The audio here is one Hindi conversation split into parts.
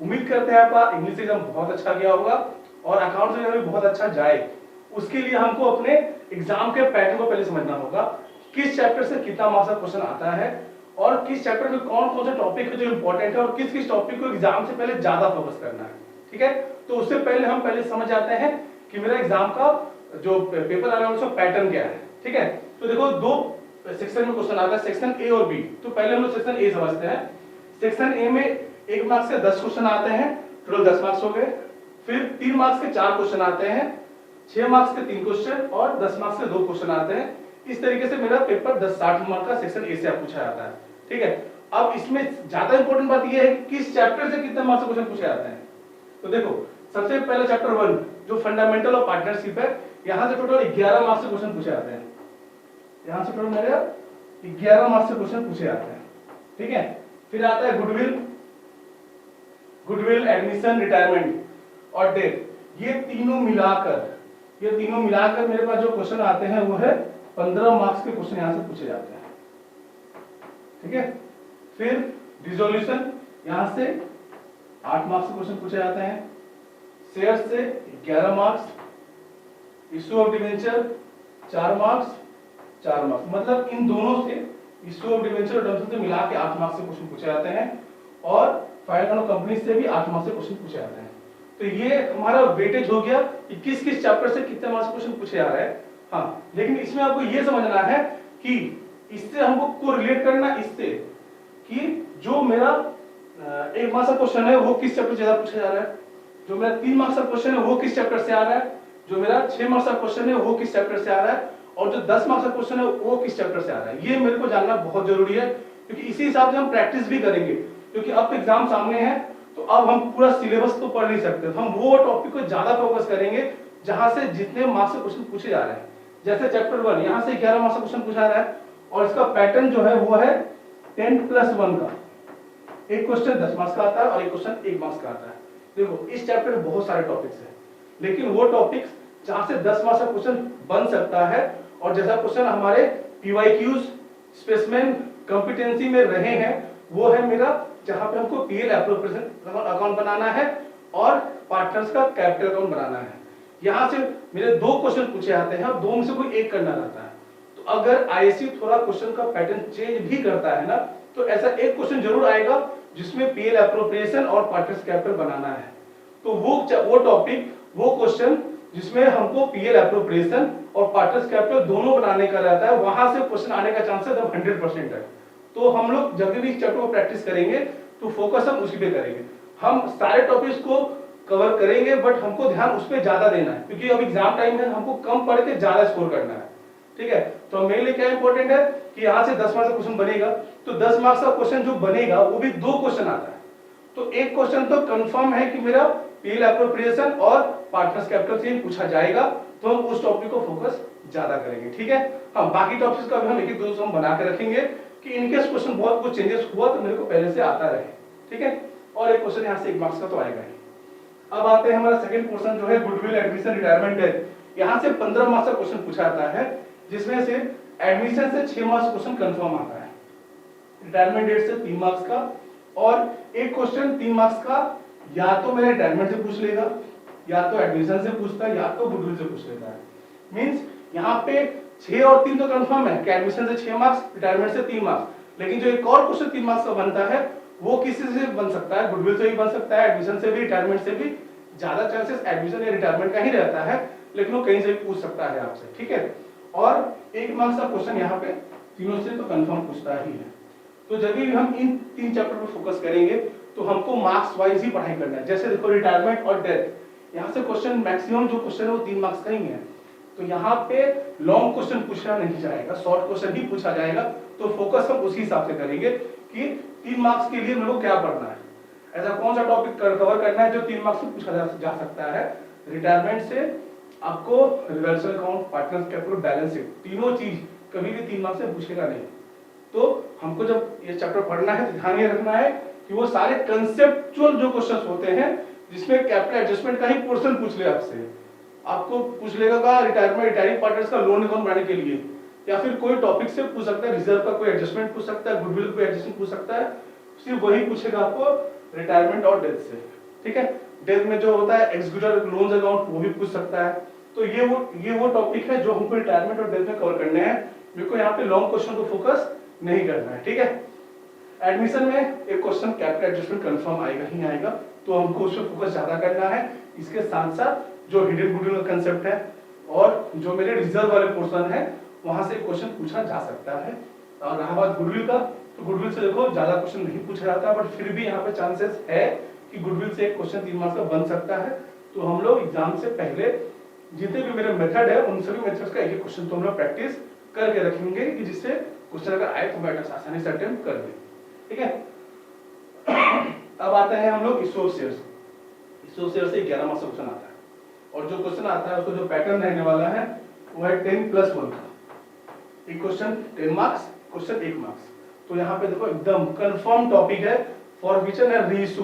उम्मीद करते हैं आपका इंग्लिश एग्जाम बहुत अच्छा गया होगा और अकाउंट्स एग्जाम भी बहुत अच्छा जाए। उसके लिए हमको अपने एग्जाम के पैटर्न को पहले समझना होगा, किस चैप्टर से कितना मार्क्स का क्वेश्चन आता है और किस चैप्टर में कौन कौन से टॉपिक है जो इंपॉर्टेंट है और किस किस टॉपिक को एग्जाम से पहले ज्यादा फोकस करना है। ठीक है, तो उससे पहले हम पहले समझ जाते हैं कि मेरा एग्जाम का जो पेपर आने वाला उसका पैटर्न क्या है। ठीक है, तो देखो दो सेक्शन में क्वेश्चन आता है, सेक्शन ए और बी। तो पहले हम लोग सेक्शन ए समझते हैं। सेक्शन ए में 1 मार्क्स के 10 क्वेश्चन आते हैं, टोटल 10 मार्क्स हो गए। फिर 3 मार्क्स के 4 क्वेश्चन आते हैं, 6 मार्क्स के 3 क्वेश्चन और 10 मार्क्स के 2 क्वेश्चन आते हैं। इस तरीके से मेरा पेपर 10-60 मार्क्स का सेक्शन ए से पूछा जाता है। ठीक है, अब इसमें ज्यादा इंपॉर्टेंट बात यह है कि किस चैप्टर से कितने मार्क्स के क्वेश्चन पूछे जाते हैं। तो देखो सबसे पहले चैप्टर 1 जो फंडामेंटल ऑफ पार्टनरशिप है, यहां से टोटल 11 मार्क्स के क्वेश्चन पूछे जाते हैं। यहां से टोटल मेरे 11 मार्क्स के क्वेश्चन पूछे जाते हैं। ठीक है, फिर आता है गुडविल, एडमिशन, रिटायरमेंट और डेथ। ये तीनों मिलाकर मेरे पास जो क्वेश्चन आते हैं वो है 15 मार्क्स के क्वेश्चन यहां से पूछे जाते हैं। ठीक है, फिर रिजोल्यूशन, यहां से 8 मार्क्स के क्वेश्चन पूछे जाते हैं। शेयर से 11 marks, issue of debenture 4 marks, मतलब इन दोनों से इश्यू ऑफ डिवेंचर और डोमेस्टिक से मिला के 8 मार्क्स के क्वेश्चन पूछे जाते हैं और फाइनल कंपनी से भी 8 मार्क्स के क्वेश्चन पूछे जाते हैं। तो ये हमारा वेटेज हो गया कि किस किस चैप्टर से कितने मार्क्स क्वेश्चन पूछे जा रहे हैं। हाँ, लेकिन इसमें आपको ये समझना है कि इससे हमको कोरिलेट करना इससे कि जो मेरा 1 मार्क्स का क्वेश्चन है वो किस चैप्टर से ज्यादा पूछा जा रहा है, जो मेरा 3 मार्क्स का क्वेश्चन है वो किस चैप्टर से आ रहा है, जो मेरा 6 मार्क्स का क्वेश्चन है वो किस चैप्टर से आ रहा है और जो 10 मार्क्स का क्वेश्चन है वो किस चैप्टर से आ रहा है। ये मेरे को जानना बहुत जरूरी है, क्योंकि इसी हिसाब से हम प्रैक्टिस भी करेंगे। क्योंकि अब एग्जाम सामने है तो अब हम पूरा सिलेबस तो पढ़ नहीं सकते, तो हम वो टॉपिक को ज्यादा फोकस करेंगे जहां से जितने मार्क्स के क्वेश्चन पूछे जा रहे हैं। जैसे चैप्टर 1 यहां से 11 मार्क्स का क्वेश्चन पूछा रहा है और इसका पैटर्न जो है वो है 10+1 का। एक क्वेश्चन 10 मार्क्स का आता है और एक क्वेश्चन 1 मार्क्स का आता है। देखो इस चैप्टर में बहुत सारे टॉपिक्स हैं, लेकिन वो टॉपिक्स जहां से 10 मार्क्स का क्वेश्चन बन सकता है और जैसा क्वेश्चन हमारे पीवाईक्यूज, स्पेसमैन, कॉम्पिटेंसी में रहे हैं, वो है मेरा जहां पे हमको पीएल एप्रोप्रिएशन अकाउंट बनाना है और पार्टनर्स का कैपिटल अकाउंट बनाना है। यहां से मेरे 2 क्वेश्चन पूछे जाते हैं और 2 में से कोई एक करना रहता है। तो अगर आईएससी थोड़ा क्वेश्चन का पैटर्न चेंज भी करता है ना, तो ऐसा एक क्वेश्चन जरूर आएगा जिसमें पीएल एप्रोप्रिएशन और पार्टनर्स कैपिटल बनाना है। तो वो टॉपिक, वो क्वेश्चन जिसमें हमको पीएल एप्रोप्रिएशन और पार्टनर्स कैपिटल दोनों बनाने का रहता है, वहां से क्वेश्चन आने का चांसेस अब 100% है। तो हम लोग जब भी इस चैप्टर को प्रैक्टिस करेंगे तो फोकस हम उसी पे करेंगे। हम सारे टॉपिक्स को कवर करेंगे बट हमको ध्यान उस पे ज्यादा देना है, क्योंकि अब एग्जाम टाइम है, हमको कम पढ़ के ज्यादा स्कोर करना है। ठीक है, तो मेरे लिए क्या इंपॉर्टेंट है कि यहाँ से 10 मार्क्स का क्वेश्चन बनेगा, तो 10 मार्क्स का क्वेश्चन जो बनेगा वो भी 2 क्वेश्चन आता है। तो एक क्वेश्चन तो कंफर्म है कि मेरा पीएल एप्रोप्रिएशन और पार्टनर्स कैपिटल से पूछा जाएगा, तो हम उस टॉपिक को फोकस ज्यादा करेंगे। ठीक है, हम बाकी टॉपिक्स का भी हम एक-एक दो हम बना के रखेंगे कि इनकेस क्वेश्चन बहुत कुछ चेंजेस हुआ तो मेरे को पहले से आता रहे। ठीक है, और एक क्वेश्चन यहाँ से 1 मार्क्स का तो आएगा ही। अब आते हैं हमारा सेकंड पोर्शन जो है गुडविल, एडमिशन, रिटायरमेंट डेथ। यहाँ से 15 मार्क्स का क्वेश्चन पूछा जाता है, जिसमें से एडमिशन से 6 मार्क्स क्वेश्चन कंफर्म आता है, रिटायरमेंट डेट से 3 मार्क्स का और एक क्वेश्चन 3 मार्क्स का या तो मेरे रिटायरमेंट से पूछ लेगा, या तो एडमिशन से पूछता है, या तो गुडविल से पूछ लेता है। मींस यहाँ पे 6 और 3 तो कंफर्म है कि एडमिशन से 6 मार्क्स, रिटायरमेंट से 3 मार्क्स, लेकिन जो एक और क्वेश्चन 3 मार्क्स का बनता है वो किसी से बन सकता है, गुडविल से भी बन सकता है, एडमिशन से भी, रिटायरमेंट से भी। ज्यादा चांसेस एडमिशन या रिटायरमेंट का ही रहता है, लेकिन वो कहीं से भी पूछ सकता है आपसे। ठीक है, और 1 मार्क्स का क्वेश्चन यहाँ पे तीनों से तो कंफर्म पूछता ही है। तो जब भी हम इन 3 चैप्टर पर फोकस करेंगे तो हमको मार्क्स वाइज ही पढ़ाई करना है। जैसे देखो रिटायरमेंट और डेथ, यहाँ से क्वेश्चन मैक्सिमम जो क्वेश्चन है वो 3 मार्क्स का ही है, तो यहाँ पे लॉन्ग क्वेश्चन पूछा नहीं जाएगा, शॉर्ट क्वेश्चन ही पूछा जाएगा। तो फोकस हम उसी हिसाब से करेंगे कि 3 मार्क्स के लिए मेरे को क्या पढ़ना है, ऐसा कौन सा टॉपिक कवर करना है जो 3 मार्क्स से पूछा जा सकता है। रिटायरमेंट से आपको reversal account, partners capital, balance sheet, तीनों चीज कभी भी 3 मार्क्स से पूछेगा नहीं। तो हमको जब ये चैप्टर पढ़ना है तो ध्यान ये रखना है कि वो सारे कंसेप्चुअल जो क्वेश्चंस होते हैं, जिसमें कैपिटल एडजस्टमेंट का ही पोर्शन पूछ ले आपसे, आपको पूछ लेगा रिटायरमेंट, रिटायरिंग पार्टनर्स का लोन अकाउंट बनाने के लिए, या फिर कोई टॉपिक से पूछ सकता है, रिजर्व का कोई एडजस्टमेंट पूछ सकता है, गुडविल कोई एडजस्टमेंट पूछ सकता है, सिर्फ वही पूछेगा आपको रिटायरमेंट और डेथ से। ठीक है। डेथ में जो होता है एग्जीक्यूटर लोन्स अकाउंट वो भी पूछ सकता है। तो ये वो टॉपिक है जो हमको रिटायरमेंट और डेथ में कवर करने हैं। मेरे को यहाँ पे लॉन्ग क्वेश्चन को फोकस नहीं करना है, ठीक है। एडमिशन में एक क्वेश्चन कैपिटल एडजस्टमेंट कंफर्म आएगा ही आएगा, तो हमको उस पर फोकस ज्यादा करना है। इसके साथ साथ जो हिडन गुडविल का कंसेप्ट है और जो मेरे रिजर्व वाले पोर्शन है वहां से क्वेश्चन पूछा जा सकता है। और रहा बात गुडविल का, तो गुडविल से देखो ज्यादा क्वेश्चन नहीं पूछा जाता, बट फिर भी यहाँ पे चांसेस है कि गुडविल से एक क्वेश्चन 3 मार्क्स का बन सकता है। तो हम लोग एग्जाम से पहले जितने भी मेरे मेथड है उन सभी मेथड्स का एक क्वेश्चन तो हम लोग प्रैक्टिस करके रखेंगे कि जिससे क्वेश्चन अगर आए तो मैं आसानी से अटेम्प्ट कर लें, ठीक है। अब आते हैं हम लोग issue of shares. Issue of shares से 11 मार्क्स का क्वेश्चन आता है और जो क्वेश्चन आता है उसको जो पैटर्न रहने वाला है वो है 10+1 का। एक क्वेश्चन 10 मार्क्स, क्वेश्चन 1 मार्क्स। तो यहाँ पे देखो एकदम कंफर्म टॉपिक है फॉर विच एन रीइशू,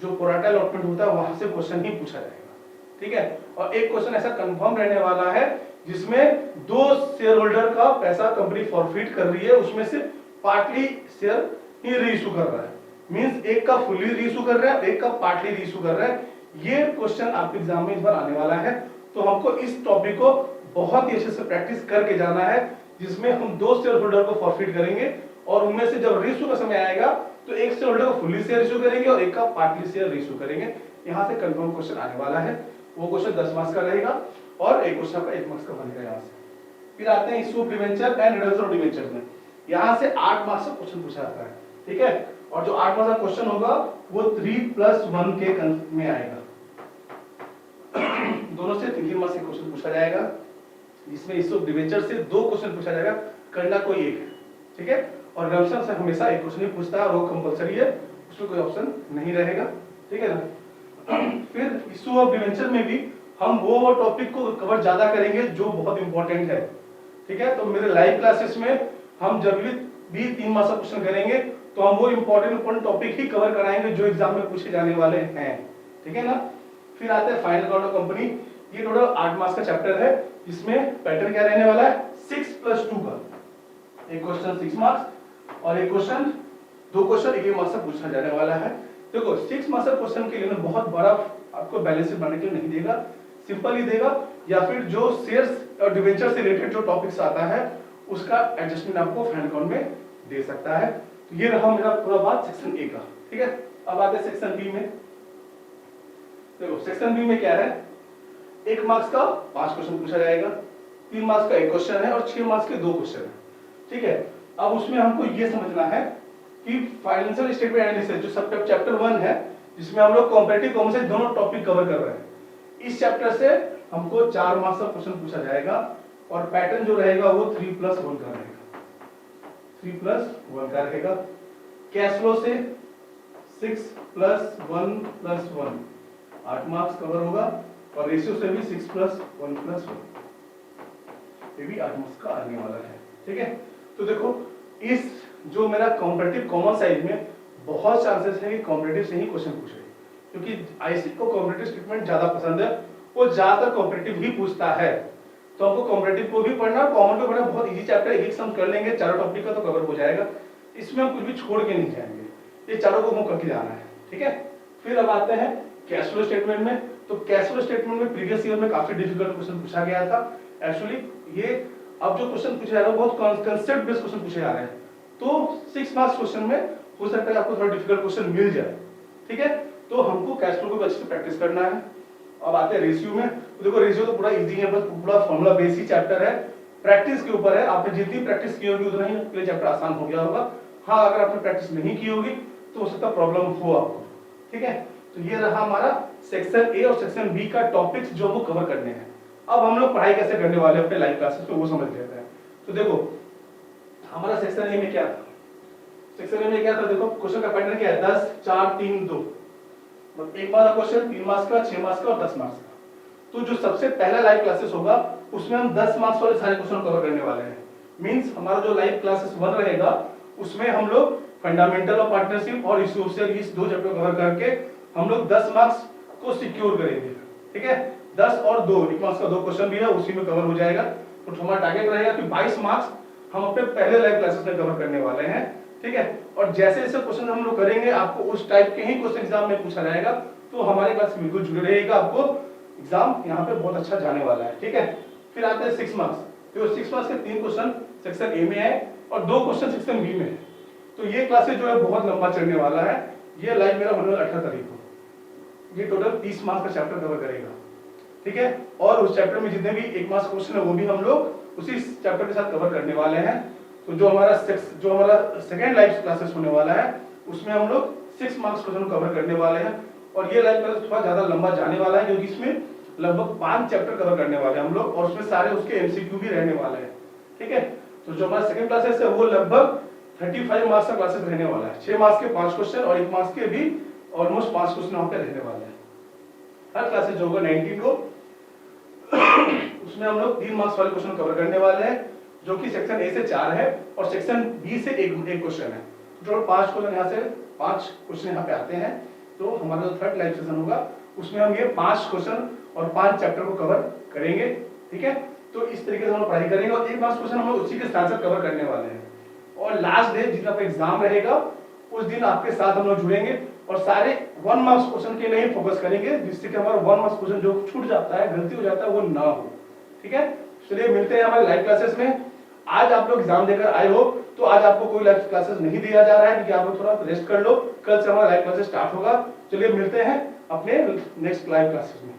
जो प्रोराटा अलॉटमेंट होता है वहां से क्वेश्चन ही पूछा जाएगा, ठीक है। और एक क्वेश्चन ऐसा कंफर्म रहने वाला है जिसमें 2 शेयर होल्डर का पैसा कंपनी फॉरफिट कर रही है, उसमें से पार्टली शेयर ही रीइशू कर रहा है, मींस एक का फुली रीइशू कर रहा है, एक का पार्टली रीइशू कर रहा है। ये क्वेश्चन आपके एग्जाम में इस बार आने वाला है, तो हमको इस टॉपिक को बहुत ही अच्छे से प्रैक्टिस करके जाना है, जिसमें हम 2 शेयर होल्डर को फॉरफिट करेंगे और उनमें से जब रीइशू का समय आएगा तो एक शेयर होल्डर को फुली शेयर इशू करेंगे और एक का पार्टली शेयर रीइशू करेंगे। यहाँ से कंफर्म क्वेश्चन आने वाला है, वो क्वेश्चन 10 मार्क्स का रहेगा और एक क्वेश्चन का 1 मार्क्स का बनेगा। यहाँ से फिर आते हैं issue of debenture and redemption of debenture में। यहाँ से 8 मार्क्स का क्वेश्चन पूछा जाता है, ठीक है। और जो 8 मार्क्स का क्वेश्चन होगा वो 3+1 के में आएगा। दोनों से 3 मार्क्स का क्वेश्चन पूछा जाएगा, जिसमें इशू ऑफ डिवेंचर से 2 क्वेश्चन पूछा जाएगा, करना कोई एक है, ठीक है। और रिडम्पशन से हमेशा एक क्वेश्चन ही पूछता है और वो कंपलसरी है, उसमें कोई ऑप्शन नहीं रहेगा, ठीक है ना। फिर इशू ऑफ डिवेंचर में भी हम वो टॉपिक को कवर ज्यादा करेंगे जो बहुत इंपॉर्टेंट है, ठीक है। तो मेरे लाइव क्लासेस में हम जब भी 3 मार्क्स का क्वेश्चन करेंगे तो हम वो इंपॉर्टेंट टॉपिक ही कवर कराएंगे जो एग्जाम में पूछे जाने वाले हैं, ठीक है ना। फिर आते हैं फाइनल अकाउंट ऑफ कंपनी। ये टोटल 8 मार्क्स का चैप्टर है, जिसमें पैटर्न क्या रहने वाला है 6+2 का। एक क्वेश्चन 6 मार्क्स और एक क्वेश्चन 2 क्वेश्चन 1 मार्क्स से पूछा जाने वाला है। देखो 6 मार्क्स का क्वेश्चन के लिए ना बहुत बड़ा आपको बैलेंस शीट बनाने के लिए नहीं देगा, सिंपल ही देगा, या फिर जो शेयर्स और डिवेंचर से रिलेटेड जो टॉपिक्स आता है उसका एडजस्टमेंट आपको फाइनल अकाउंट में दे सकता है। तो ये रहा मेरा पूरा बात सेक्शन ए का, ठीक है। अब आते हैं सेक्शन बी में। देखो सेक्शन बी में क्या है, 1 मार्क्स का 5 क्वेश्चन पूछा जाएगा, 3 मार्क्स का 1 क्वेश्चन है और 6 मार्क्स के 2 क्वेश्चन है, ठीक है। अब उसमें हमको ये समझना है कि फाइनेंशियल स्टेटमेंट एनालिसिस जो सब चैप्टर 1 है, जिसमें हम लोग कंपैरेटिव कॉमर्स से दोनों टॉपिक कवर कर रहे हैं, इस चैप्टर से हमको 4 मार्क्स का क्वेश्चन पूछा जाएगा और पैटर्न जो रहेगा वो 3+1 का रहेगा, 3+1 का रहेगा। कैश फ्लो से 6+1+1 8 मार्क्स कवर होगा और रेशियो से भी 6+1+1 ये भी 8 मार्क्स का आने वाला है, ठीक है। तो देखो इस जो मेरा कॉम्पिटिटिव कॉमर्स साइड में बहुत चांसेस है कि कॉम्पिटिटिव से ही क्वेश्चन पूछे, क्योंकि आईसी को कॉम्पिटिटिव स्टेटमेंट ज्यादा पसंद है, वो ज्यादातर कॉम्पिटिटिव ही पूछता है। तो हमको कॉम्पिटिटिव को भी पढ़ना, कॉमन को पढ़ना, बहुत इजी चैप्टर, एक सम कर लेंगे, चारों टॉपिक का तो कवर हो जाएगा, इसमें हम कुछ भी छोड़ के नहीं जाएंगे, ये चारों को हम करके जाना है, ठीक है। फिर अब आते हैं कैश फ्लो स्टेटमेंट में। तो कैश फ्लो स्टेटमेंट में प्रीवियस ईयर में काफी डिफिकल्ट क्वेश्चन पूछा गया था। एक्चुअली ये अब जो क्वेश्चन पूछे जा रहे हैं बहुत कंसेप्ट बेस्ड क्वेश्चन पूछे जा रहे हैं, तो 6 मार्क्स क्वेश्चन में हो सकता है आपको थोड़ा डिफिकल्ट क्वेश्चन मिल जाए, ठीक है। तो हमको कैश फ्लो को अच्छे से प्रैक्टिस करना है। अब आते हैं रेशियो में। तो देखो रेशियो तो पूरा इजी है, बस पूरा फॉर्मूला बेस ही चैप्टर है, प्रैक्टिस के ऊपर है। आपने जितनी प्रैक्टिस की होगी उतना ही आपके चैप्टर आसान हो गया होगा। हाँ, अगर आपने प्रैक्टिस नहीं की होगी तो हो सकता है प्रॉब्लम हो आपको, ठीक है। तो ये रहा हमारा सेक्शन ए और सेक्शन बी का टॉपिक्स जो हमको कवर करने हैं। अब हम लोग पढ़ाई कैसे करने वाले हैं अपने लाइव क्लासेस में वो समझ लेते हैं। तो देखो हमारा सेक्शन ए में क्या था, सेक्शन ए में क्या था, देखो क्वेश्चन का पैटर्न क्या है, 10 4 3 2, मतलब 1 मार्क्स का क्वेश्चन, 3 मार्क्स का, 6 मार्क्स का और 10 मार्क्स का। तो जो सबसे पहला लाइव क्लासेस होगा उसमें हम 10 मार्क्स वाले सारे क्वेश्चन कवर करने वाले हैं। मींस हमारा जो लाइव क्लासेस 1 रहेगा उसमें हम लोग फंडामेंटल ऑफ पार्टनरशिप और इशू ऑफ शेयर इस 2 चैप्टर कवर करके हम लोग 10 मार्क्स को सिक्योर करेंगे, ठीक है। 10 और 2 1 मार्क्स का 2 क्वेश्चन भी है, उसी में कवर हो जाएगा। तो हमारा टारगेट रहेगा कि 22 मार्क्स हम अपने पहले लाइव क्लासेस में कवर करने वाले हैं, ठीक है। और जैसे जैसे क्वेश्चन हम लोग करेंगे आपको उस टाइप के ही क्वेश्चन एग्जाम में पूछा जाएगा, तो हमारे क्लास से बिल्कुल जुड़े रहिएगा, आपको एग्जाम यहाँ पे बहुत अच्छा जाने वाला है, ठीक है। फिर आते हैं 6 मार्क्स। तो 6 मार्क्स के 3 क्वेश्चन सेक्शन ए में है और 2 क्वेश्चन सेक्शन बी में है। तो ये क्लासेस जो है बहुत लंबा चलने वाला है। ये लाइव मेरा होने वाला 18 तारीख को। ये टोटल 30 मार्क्स का चैप्टर कवर करेगा, ठीक है। और उस चैप्टर में जितने भी 1 मार्क्स क्वेश्चन है वो भी हम लोग उसी चैप्टर के साथ कवर करने वाले हैं। तो जो हमारा सेकेंड लाइव क्लासेस होने वाला है उसमें हम लोग 6 मार्क्स क्वेश्चन कवर करने वाले हैं। और ये लाइव क्लास थोड़ा ज्यादा लंबा जाने वाला है क्योंकि इसमें लगभग 5 चैप्टर कवर करने वाले हैं हम लोग और उसमें सारे उसके एमसीक्यू भी रहने वाले हैं, ठीक है। तो जो हमारा सेकंड क्लासेस है वो लगभग 35 मार्क्स का क्लासेस रहने वाला है। 6 मार्क्स के 5 क्वेश्चन और 1 मार्क्स के भी ऑलमोस्ट 5 क्वेश्चन वहां पे रहने वाले हैं। हर क्लासेस जो होगा 19 को उसमें हम लोग 3 मार्क्स वाले क्वेश्चन कवर करने वाले हैं जो कि सेक्शन ए से 4 है और सेक्शन बी से एक क्वेश्चन है। टोटल 5 क्वेश्चन यहाँ से 5 क्वेश्चन यहाँ पे आते हैं। तो हमारा जो थर्ड लाइव सेशन होगा उसमें हम ये 5 क्वेश्चन और 5 चैप्टर को कवर करेंगे, ठीक है। तो इस तरीके से हम पढ़ाई करेंगे और 1 मार्क्स क्वेश्चन हम लोग उसी के साथ साथ कवर करने वाले हैं। और लास्ट डे जिस आपका एग्जाम रहेगा उस दिन आपके साथ हम लोग जुड़ेंगे और सारे 1 मार्क्स क्वेश्चन के लिए फोकस करेंगे जिससे कि हमारा 1 मार्क्स क्वेश्चन जो छूट जाता है, गलती हो जाता है, वो ना हो, ठीक है। चलिए मिलते हैं हमारे लाइव क्लासेस में। आज आप लोग एग्जाम देकर आए हो तो आज आपको कोई लाइव क्लासेस नहीं दिया जा रहा है क्योंकि आप लोग थोड़ा रेस्ट कर लो, कल से हमारा लाइव क्लासेस स्टार्ट होगा। चलिए मिलते हैं अपने नेक्स्ट लाइव क्लासेस में।